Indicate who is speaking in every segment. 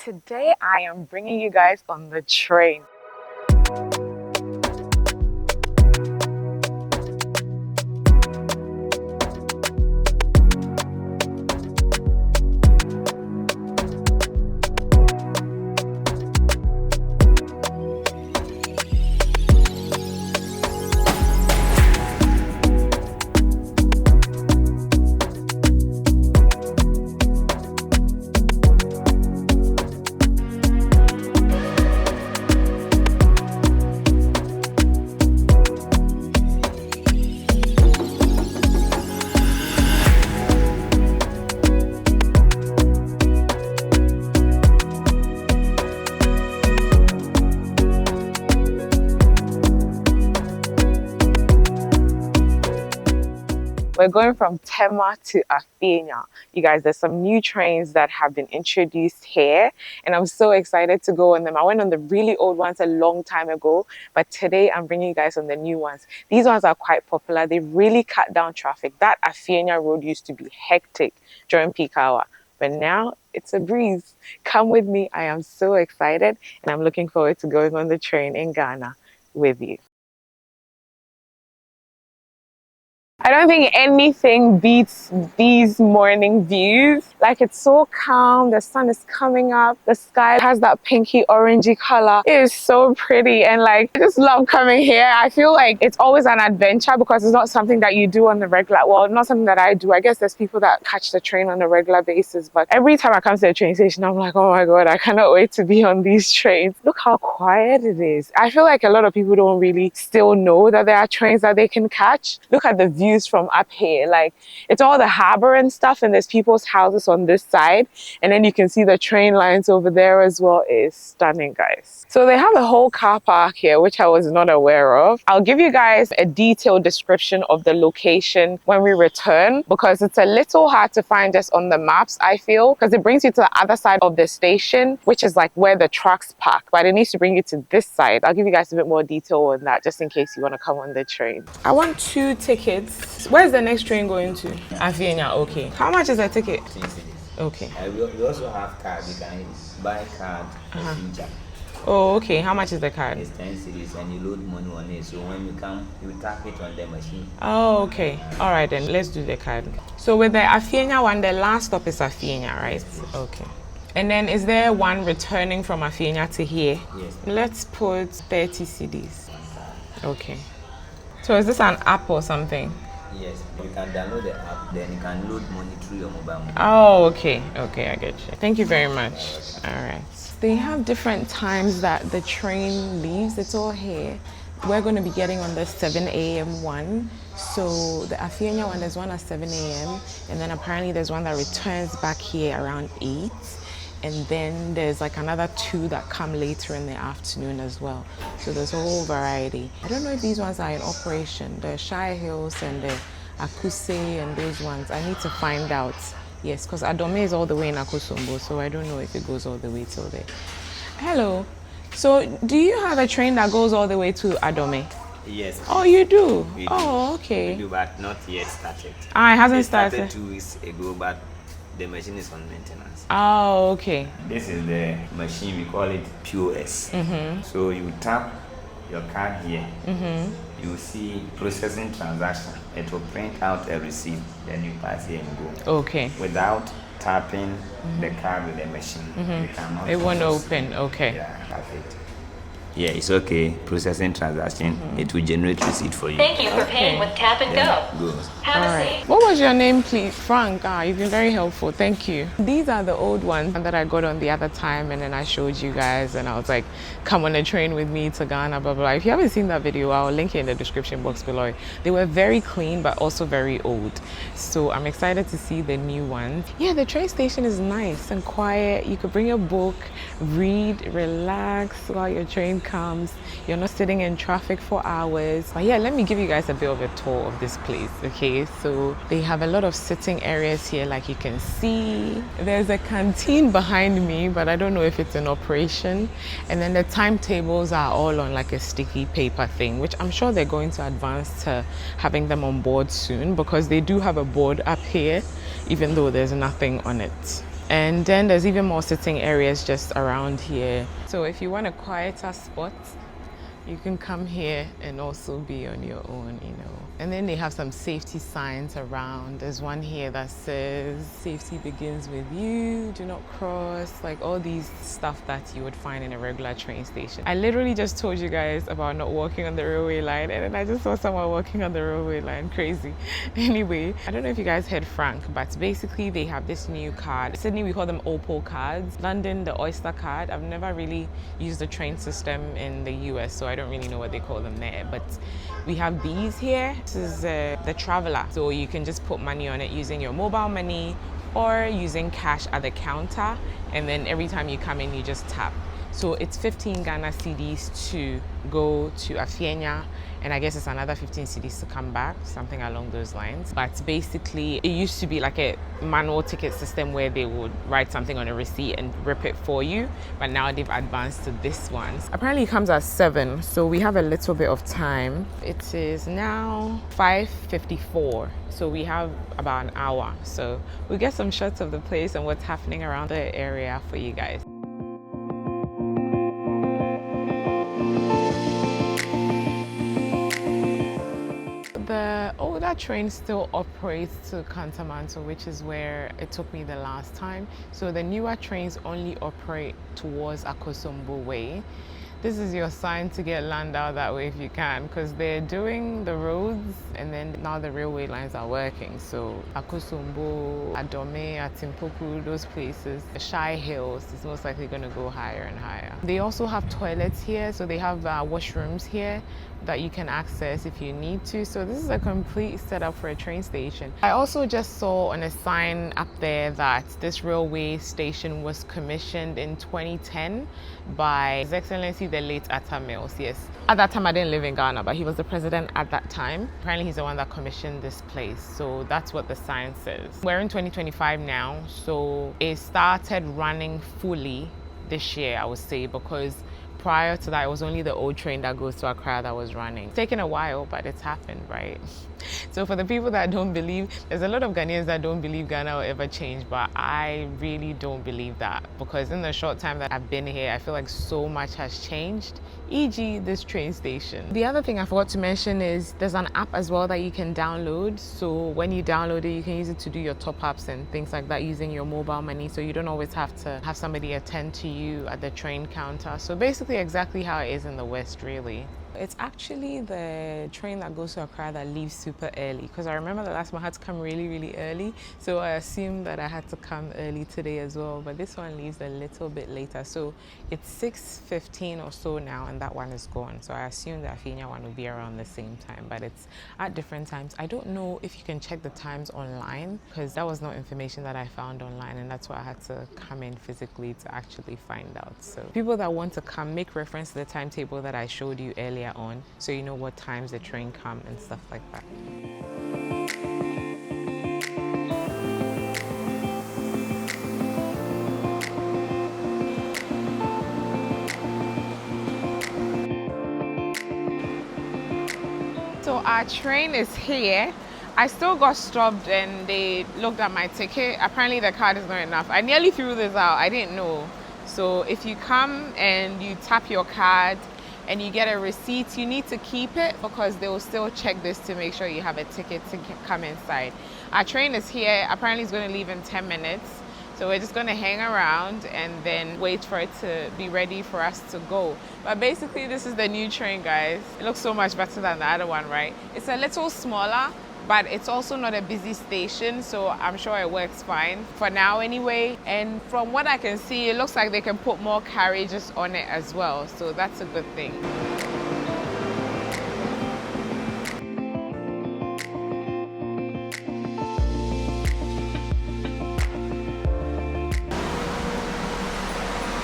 Speaker 1: today I am bringing you guys on the train. We're going from Tema to Afienya. You guys, there's some new trains that have been introduced here, and I'm so excited to go on them. I went on the really old ones a long time ago, but today I'm bringing you guys on the new ones. These ones are quite popular. They really cut down traffic. That Afienya road used to be hectic during peak hour, but now it's a breeze. Come with me. I am so excited, and I'm looking forward to going on the train in Ghana with you. I don't think anything beats these morning views. Like, it's so calm, the sun is coming up, the sky has that pinky orangey color. It is so pretty, and like, I just love coming here. I feel like it's always an adventure because it's not something that you do on the regular, well, not something that I do. I guess there's people that catch the train on a regular basis, but every time I come to the train station, I'm like, oh my God, I cannot wait to be on these trains. Look how quiet it is. I feel like a lot of people don't really still know that there are trains that they can catch. Look at the views from up here. Like, it's all the harbor and stuff, and there's people's houses on this side, and then you can see the train lines over there as well. It is stunning, guys. So they have a whole car park here, which I was not aware of. I'll give you guys a detailed description of the location when we return, because it's a little hard to find just on the maps, I feel, because it brings you to the other side of the station, which is like where the trucks park, but it needs to bring you to this side. I'll give you guys a bit more detail on that, just in case you want to come on the train. I want 2 tickets. Where's the next train going to? Afienya, okay. How much is the ticket? 10 cedis. Okay.
Speaker 2: We also have card. You can buy card.
Speaker 1: Oh, okay. How much is the card?
Speaker 2: It's 10 cedis and you load money on it. So when you come, you tap it on the machine.
Speaker 1: Oh, okay. All right, then let's do the card. So with the Afienya one, the last stop is Afienya, right?
Speaker 2: Yes.
Speaker 1: Okay. And then is there one returning from Afienya to here?
Speaker 2: Yes.
Speaker 1: Let's put 30 cedis. Okay. So is this an app or something?
Speaker 2: Yes, you can download the app, then you can load money through your mobile phone.
Speaker 1: Oh, okay. Okay, I get you. Thank you very much. All right. They have different times that the train leaves. It's all here. We're going to be getting on the 7 a.m. one. So the Afienya one, there's one at 7 a.m. And then apparently there's one that returns back here around 8. And then there's like another 2 that come later in the afternoon as well. So there's a whole variety. I don't know if these ones are in operation. The Shire Hills and the Akuse and those ones. I need to find out. Yes, because Adome is all the way in Akosombo, so I don't know if it goes all the way till there. Hello. So do you have a train that goes all the way to Adome?
Speaker 2: Yes.
Speaker 1: Oh, you do?
Speaker 2: We
Speaker 1: Oh, okay.
Speaker 2: We do, but not yet started.
Speaker 1: Ah, it hasn't started.
Speaker 2: It started 2 weeks ago, but the machine is on maintenance.
Speaker 1: Oh, okay.
Speaker 2: This is the machine, we call it POS. So you tap your card here, you see processing transaction. It will print out a receipt, then you pass here and go.
Speaker 1: Okay.
Speaker 2: Without tapping the card with the machine, you cannot.
Speaker 1: It won't open, okay.
Speaker 2: Yeah, perfect. Yeah, it's okay. Processing transaction, it will generate receipt for you.
Speaker 3: Thank you for paying with Tap and Go.
Speaker 2: Good.
Speaker 3: Have
Speaker 1: All
Speaker 3: a
Speaker 1: right.
Speaker 3: seat.
Speaker 1: What was your name, please? Frank. You've been very helpful. Thank you. These are the old ones that I got on the other time, and then I showed you guys, and I was like, come on a train with me to Ghana, blah, blah, blah. If you haven't seen that video, I'll link it in the description box below. They were very clean, but also very old. So I'm excited to see the new ones. Yeah, the train station is nice and quiet. You could bring a book, read, relax while your train comes. You're not sitting in traffic for hours. But yeah, let me give you guys a bit of a tour of this place, okay? So they have a lot of sitting areas here, like you can see. There's a canteen behind me, but I don't know if it's in operation. And then the timetables are all on like a sticky paper thing, which I'm sure they're going to advance to having them on board soon, because they do have a board up here, even though there's nothing on it. And then there's even more sitting areas just around here. So if you want a quieter spot, you can come here and also be on your own, you know. And then they have some safety signs around. There's one here that says, safety begins with you, do not cross, like all these stuff that you would find in a regular train station. I literally just told you guys about not walking on the railway line, and then I just saw someone walking on the railway line, crazy. Anyway, I don't know if you guys heard Frank, but basically they have this new card. Sydney, we call them Opal cards. London, the Oyster card. I've never really used the train system in the US, so I don't really know what they call them there, but we have these here. This is the Traveler, so you can just put money on it using your mobile money or using cash at the counter, and then every time you come in you just tap. So it's 15 Ghana cedis to go to Afienya, and I guess it's another 15 cedis to come back, something along those lines. But basically, it used to be like a manual ticket system where they would write something on a receipt and rip it for you. But now they've advanced to this one. Apparently it comes at 7, so we have a little bit of time. It is now 5:54, so we have about an hour. So we'll get some shots of the place and what's happening around the area for you guys. The older train still operates to Kantamanto, which is where it took me the last time. So the newer trains only operate towards Akosombo way. This is your sign to get land out that way if you can, because they're doing the roads and then now the railway lines are working. So Akosombo, Adome, Atimpoku, those places, the Shy Hills is most likely going to go higher and higher. They also have toilets here, so they have washrooms here that you can access if you need to. So this is a complete setup for a train station. I also just saw on a sign up there that this railway station was commissioned in 2010 by His Excellency the late Atta Mills. Yes, at that time I didn't live in Ghana, but he was the president at that time. Apparently he's the one that commissioned this place, so that's what the sign says. We're in 2025 now, so it started running fully this year, I would say, because prior to that, it was only the old train that goes to Accra that was running. It's taken a while, but it's happened, right? So for the people that don't believe, there's a lot of Ghanaians that don't believe Ghana will ever change, but I really don't believe that, because in the short time that I've been here, I feel like so much has changed, e.g. this train station. The other thing I forgot to mention is there's an app as well that you can download. So when you download it, you can use it to do your top-ups and things like that using your mobile money, so you don't always have to have somebody attend to you at the train counter. So basically exactly how it is in the West, really. It's actually the train that goes to Accra that leaves super early, because I remember the last one I had to come really early, so I assumed that I had to come early today as well, but this one leaves a little bit later. So it's 6:15 or so now and that one is gone, so I assume the Afienya one will be around the same time, but it's at different times. I don't know if you can check the times online, because that was not information that I found online, and that's why I had to come in physically to actually find out. So people that want to come, make reference to the timetable that I showed you earlier on, so you know what times the train come and stuff like that. So our train is here. I still got stopped and they looked at my ticket. Apparently the card is not enough. I nearly threw this out, I didn't know. So if you come and you tap your card and you get a receipt, you need to keep it, because they will still check this to make sure you have a ticket to come inside. Our train is here. Apparently it's going to leave in 10 minutes. So we're just going to hang around and then wait for it to be ready for us to go. But basically this is the new train, guys. It looks so much better than the other one, right? It's a little smaller, but it's also not a busy station, so I'm sure it works fine for now anyway. And from what I can see, it looks like they can put more carriages on it as well, so that's a good thing.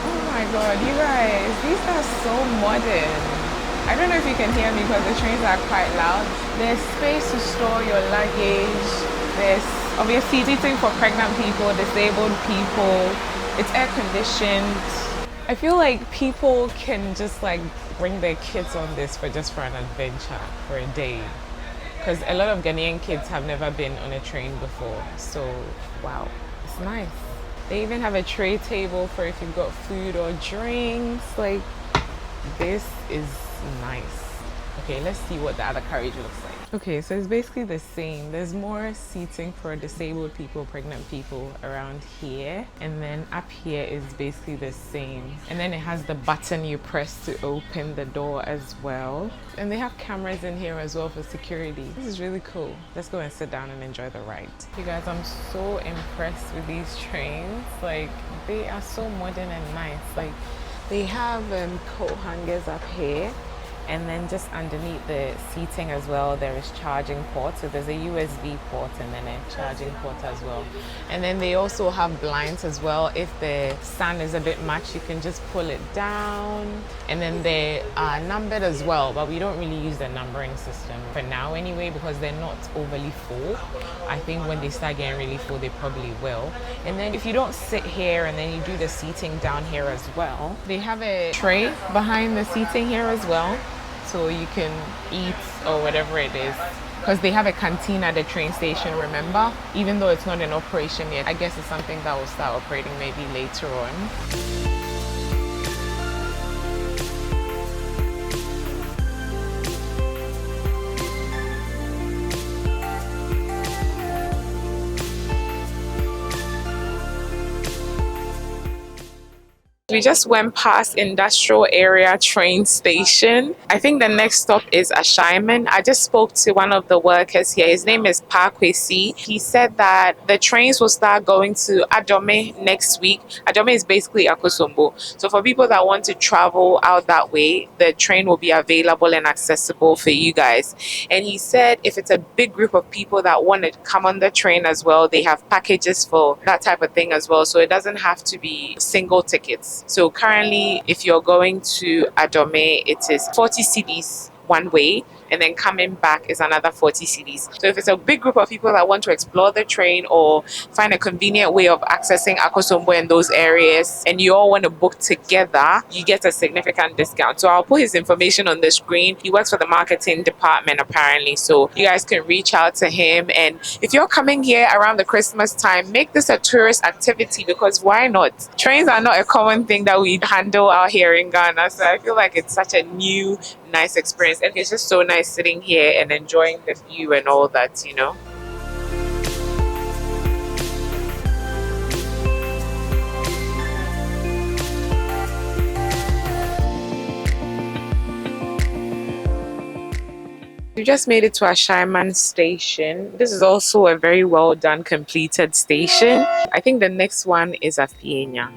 Speaker 1: Oh my god, you guys, these are so modern. I don't know if you can hear me because the trains are quite loud. There's space to store your luggage. There's obviously seating for pregnant people, disabled people. It's air conditioned. I feel like people can just like bring their kids on this for an adventure for a day. Because a lot of Ghanaian kids have never been on a train before. So, wow, it's nice. They even have a tray table for if you've got food or drinks. Like, this is nice. Okay, let's see what the other carriage looks like. Okay, so it's basically the same. There's more seating for disabled people, pregnant people around here. And then up here is basically the same. And then it has the button you press to open the door as well. And they have cameras in here as well for security. This is really cool. Let's go and sit down and enjoy the ride. You guys, I'm so impressed with these trains. Like, they are so modern and nice. Like, they have coat hangers up here, and then just underneath the seating as well, there is charging ports. So there's a USB port and then a charging port as well. And then they also have blinds as well. If the sun is a bit much, you can just pull it down. And then they are numbered as well, but we don't really use the numbering system for now anyway, because they're not overly full. I think when they start getting really full, they probably will. And then if you don't sit here and then you do the seating down here as well, they have a tray behind the seating here as well, so you can eat or whatever it is, because they have a canteen at the train station, remember? Even though it's not in operation yet, I guess it's something that will start operating maybe later on. We just went past industrial area train station. I think the next stop is Ashaiman. I just spoke to one of the workers here. His name is Pakwesi. He said that the trains will start going to Adome next week. Adome is basically Akosombo. So for people that want to travel out that way, the train will be available and accessible for you guys. And he said if it's a big group of people that want to come on the train as well, they have packages for that type of thing as well. So it doesn't have to be single tickets. So currently, if you're going to Adome, it is 40 cedis one way, and then coming back is another 40 cedis. So if it's a big group of people that want to explore the train or find a convenient way of accessing Akosombo in those areas, and you all want to book together, you get a significant discount. So I'll put his information on the screen. He works for the marketing department apparently, so you guys can reach out to him. And if you're coming here around the Christmas time, make this a tourist activity, because why not? Trains are not a common thing that we handle out here in Ghana, so I feel like it's such a new, nice experience, and it's just so nice sitting here and enjoying the view and all that, you know. We just made it to Ashaiman station. This is also a very well done, completed station. I think the next one is Afienya.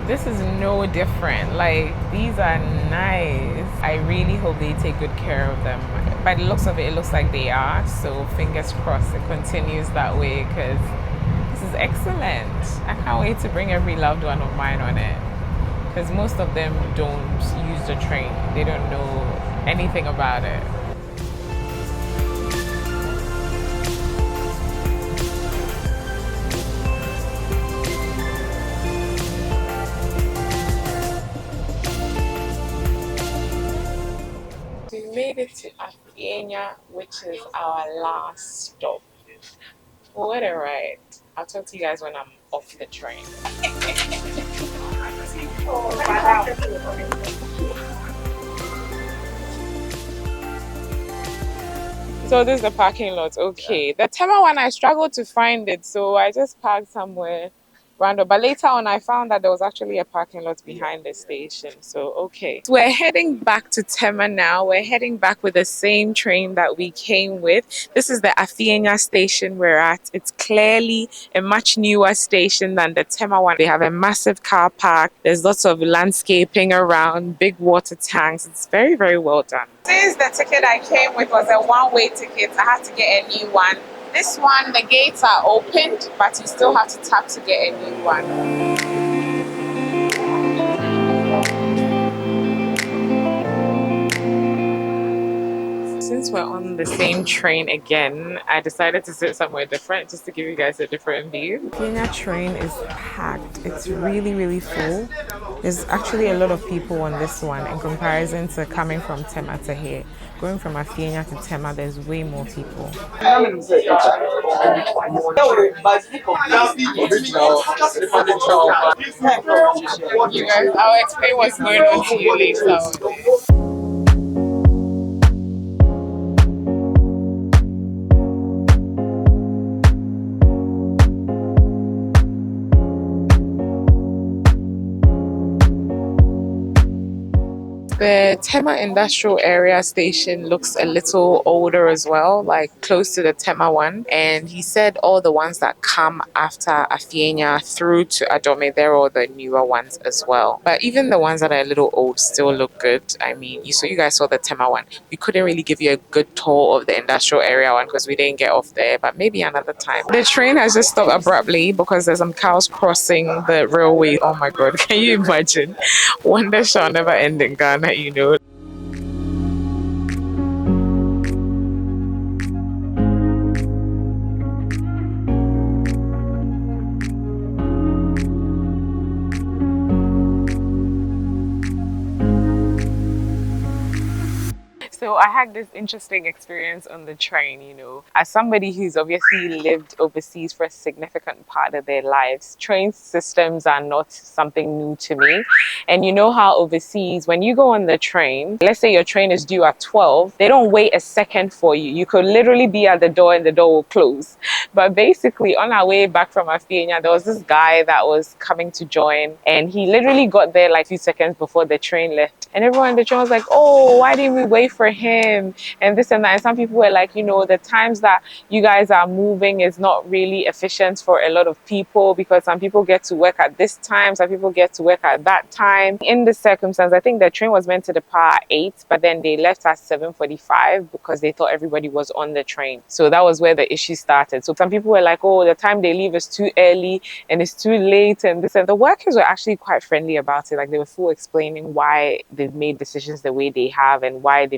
Speaker 1: This is no different. Like, these are nice. I really hope they take good care of them. By the looks of it, it looks like they are. So fingers crossed it continues that way, because this is excellent. I can't wait to bring every loved one of mine on it, because most of them don't use the train. They don't know anything about it. We made it to Afienya, which is our last stop. What a ride. I'll talk to you guys when I'm off the train. So this is the parking lot. Okay. The Tema one, I struggled to find it, so I just parked somewhere random. But later on, I found that there was actually a parking lot behind the station. So, okay. So we're heading back to Tema now. We're heading back with the same train that we came with. This is the Afienya station we're at. It's clearly a much newer station than the Tema one. They have a massive car park. There's lots of landscaping around, big water tanks. It's very, very well done. Since the ticket I came with was a one-way ticket, I had to get a new one. This one, the gates are opened, but you still have to tap to get a new one. Since we're on the same train again, I decided to sit somewhere different just to give you guys a different view. Kenya train is packed It's really, really full. There's actually a lot of people on this one in comparison to coming from Tema to here. Going from Afienya to Tema, there's way more people. You guys, I'll explain what's going on to you later. The Tema Industrial Area station looks a little older as well, like close to the Tema one. And he said all the ones that come after Afienya through to Adome, they're all the newer ones as well. But even the ones that are a little old still look good. I mean, you guys saw the Tema one. We couldn't really give you a good tour of the industrial area one because we didn't get off there, but maybe another time. The train has just stopped abruptly because there's some cows crossing the railway. Oh my god, can you imagine? Wonder shall never end in Ghana, you know. So I had this interesting experience on the train, you know. As somebody who's obviously lived overseas for a significant part of their lives, train systems are not something new to me. And you know how overseas, when you go on the train, let's say your train is due at 12, they don't wait a second for you. You could literally be at the door and the door will close. But basically, on our way back from Afienya, there was this guy that was coming to join, and he literally got there like a few seconds before the train left. And everyone in the train was like, oh, why didn't we wait for him? And this and that. And some people were like, you know, the times that you guys are moving is not really efficient for a lot of people because some people get to work at this time, some people get to work at that time. In this circumstance, I think the train was meant to depart at 8, but then they left at 7:45 because they thought everybody was on the train. So that was where the issue started. So some people were like, oh, the time they leave is too early and it's too late and this. And the workers were actually quite friendly about it. Like they were full explaining why they've made decisions the way they have and why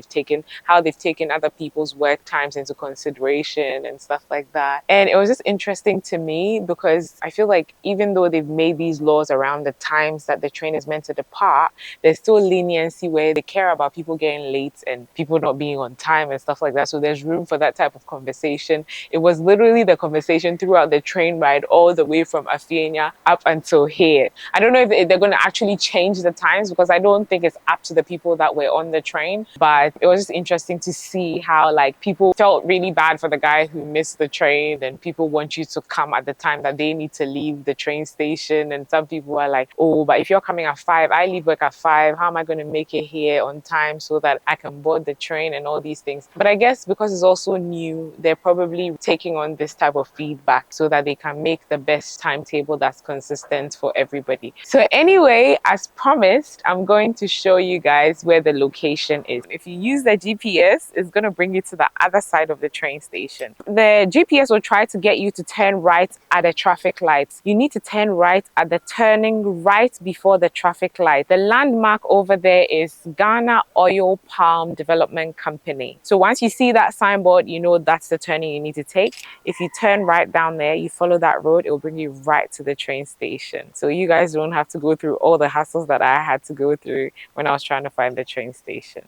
Speaker 1: how they've taken other people's work times into consideration and stuff like that. And it was just interesting to me because I feel like even though they've made these laws around the times that the train is meant to depart, there's still leniency where they care about people getting late and people not being on time and stuff like that. So there's room for that type of conversation. It was literally the conversation throughout the train ride all the way from Afienya up until here. I don't know if they're going to actually change the times because I don't think it's up to the people that were on the train, but it was just interesting to see how like people felt really bad for the guy who missed the train and people want you to come at the time that they need to leave the train station. And some people are like, oh, but if you're coming at 5, I leave work at 5, how am I going to make it here on time so that I can board the train and all these things. But I guess because it's also new, they're probably taking on this type of feedback so that they can make the best timetable that's consistent for everybody. So anyway, as promised, I'm going to show you guys where the location is. If you use the GPS, it's going to bring you to the other side of the train station. The GPS will try to get you to turn right at a traffic light. You need to turn right at the turning right before the traffic light. The landmark over there is Ghana Oil Palm Development Company. So once you see that signboard, you know that's the turning you need to take. If you turn right down there, you follow that road, it will bring you right to the train station. So you guys don't have to go through all the hassles that I had to go through when I was trying to find the train station.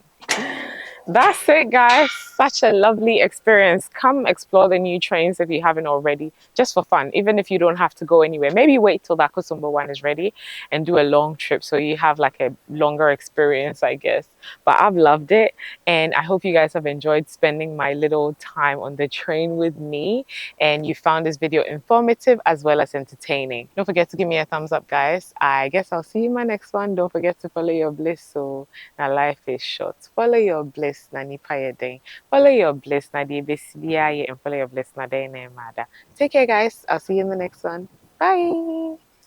Speaker 1: That's it, guys. Such a lovely experience. Come explore the new trains if you haven't already, just for fun, even if you don't have to go anywhere. Maybe wait till the Akosombo one is ready and do a long trip so you have like a longer experience, I guess. But I've loved it, and I hope you guys have enjoyed spending my little time on the train with me and you found this video informative as well as entertaining. Don't forget to give me a thumbs up, guys. I guess I'll see you in my next one. Don't forget to follow your bliss. So now life is short. Follow your bliss na nipa yeden. Follow your bliss na di and follow your bliss na day na mada. Take care, guys. I'll see you in the next one. Bye.